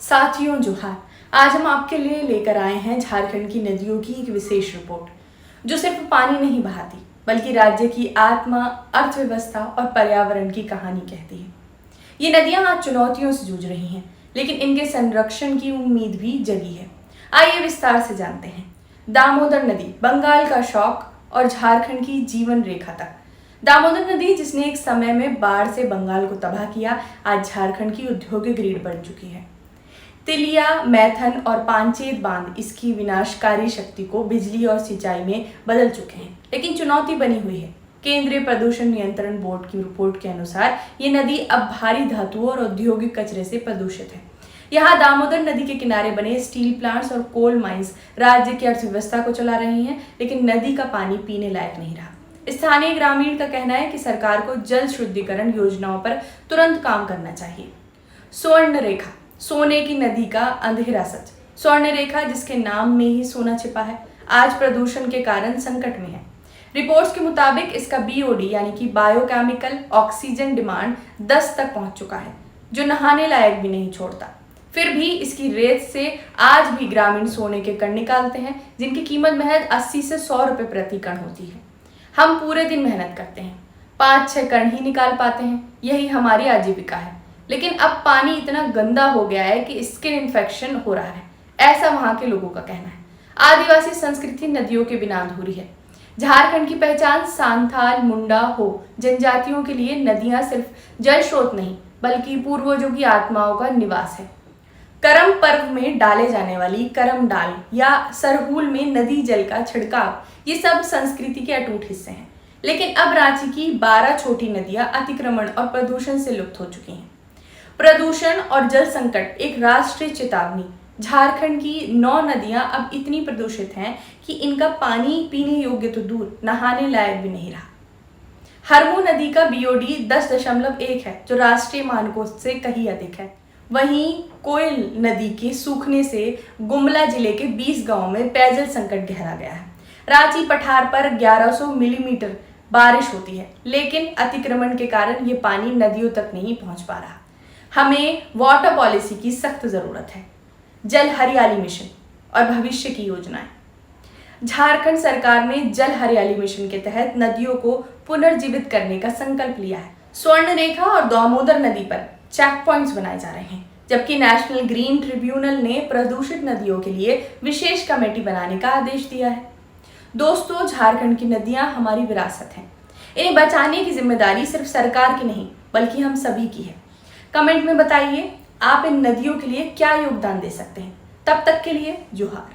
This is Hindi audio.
साथियों जोहार। आज हम आपके लिए लेकर आए हैं झारखंड की नदियों की एक विशेष रिपोर्ट जो सिर्फ पानी नहीं बहाती बल्कि राज्य की आत्मा, अर्थव्यवस्था और पर्यावरण की कहानी कहती है। ये नदियां आज चुनौतियों से जूझ रही हैं, लेकिन इनके संरक्षण की उम्मीद भी जगी है। आइए विस्तार से जानते हैं। दामोदर नदी बंगाल का शौक और झारखंड की जीवन रेखा तक। दामोदर नदी जिसने एक समय में बाढ़ से बंगाल को तबाह किया, आज झारखंड की औद्योगिक रीढ़ बन चुकी है। तिलिया, मैथन और पांचेत बांध इसकी विनाशकारी शक्ति को बिजली और सिंचाई में बदल चुके हैं, लेकिन चुनौती बनी हुई है। केंद्रीय प्रदूषण नियंत्रण बोर्ड की रिपोर्ट के अनुसार ये नदी अब भारी धातुओं और औद्योगिक कचरे से प्रदूषित है। यहाँ दामोदर नदी के किनारे बने स्टील प्लांट्स और कोल माइंस राज्य की अर्थव्यवस्था को चला रही हैं, लेकिन नदी का पानी पीने लायक नहीं रहा। स्थानीय ग्रामीण का कहना है कि सरकार को जल शुद्धिकरण योजनाओं पर तुरंत काम करना चाहिए। स्वर्ण रेखा, सोने की नदी का अंधेरा सच। स्वर्ण रेखा जिसके नाम में ही सोना छिपा है, आज प्रदूषण के कारण संकट में है। रिपोर्ट्स के मुताबिक इसका बीओडी यानी कि बायोकेमिकल ऑक्सीजन डिमांड 10 तक पहुंच चुका है, जो नहाने लायक भी नहीं छोड़ता। फिर भी इसकी रेत से आज भी ग्रामीण सोने के कण निकालते हैं, जिनकी कीमत महज 80 से 100 रुपए प्रति कण होती है। हम पूरे दिन मेहनत करते हैं, 5-6 कण ही निकाल पाते हैं, यही हमारी आजीविका है। लेकिन अब पानी इतना गंदा हो गया है कि स्किन इन्फेक्शन हो रहा है, ऐसा वहां के लोगों का कहना है। आदिवासी संस्कृति नदियों के बिना अधूरी है। झारखंड की पहचान सांथाल, मुंडा, हो जनजातियों के लिए नदियां सिर्फ जल स्रोत नहीं बल्कि पूर्वजों की आत्माओं का निवास है। करम पर्व में डाले जाने वाली करम डाल या सरहुल में नदी जल का छिड़काव, ये सब संस्कृति के अटूट हिस्से हैं। लेकिन अब रांची की 12 छोटी नदियां अतिक्रमण और प्रदूषण से लुप्त हो चुकी हैं। प्रदूषण और जल संकट एक राष्ट्रीय चेतावनी। झारखंड की 9 नदियां अब इतनी प्रदूषित हैं कि इनका पानी पीने योग्य तो दूर, नहाने लायक भी नहीं रहा। हरमू नदी का बीओडी 10.1 है, जो राष्ट्रीय मानकों से कहीं अधिक है। वहीं कोयल नदी के सूखने से गुमला जिले के 20 गांवों में पेयजल संकट गहरा गया है। रांची पठार पर 1100 मिलीमीटर बारिश होती है, लेकिन अतिक्रमण के कारण ये पानी नदियों तक नहीं पहुंच पा रहा। हमें वाटर पॉलिसी की सख्त जरूरत है, जल हरियाली मिशन और भविष्य की योजनाएं। झारखंड सरकार ने जल हरियाली मिशन के तहत नदियों को पुनर्जीवित करने का संकल्प लिया है। स्वर्ण रेखा और दामोदर नदी पर चेक पॉइंट्स बनाए जा रहे हैं, जबकि नेशनल ग्रीन ट्रिब्यूनल ने प्रदूषित नदियों के लिए विशेष कमेटी बनाने का आदेश दिया है। दोस्तों, झारखंड की नदियां हमारी विरासत हैं। इन्हें बचाने की जिम्मेदारी सिर्फ सरकार की नहीं बल्कि हम सभी की है। कमेंट में बताइए आप इन नदियों के लिए क्या योगदान दे सकते हैं। तब तक के लिए जोहार।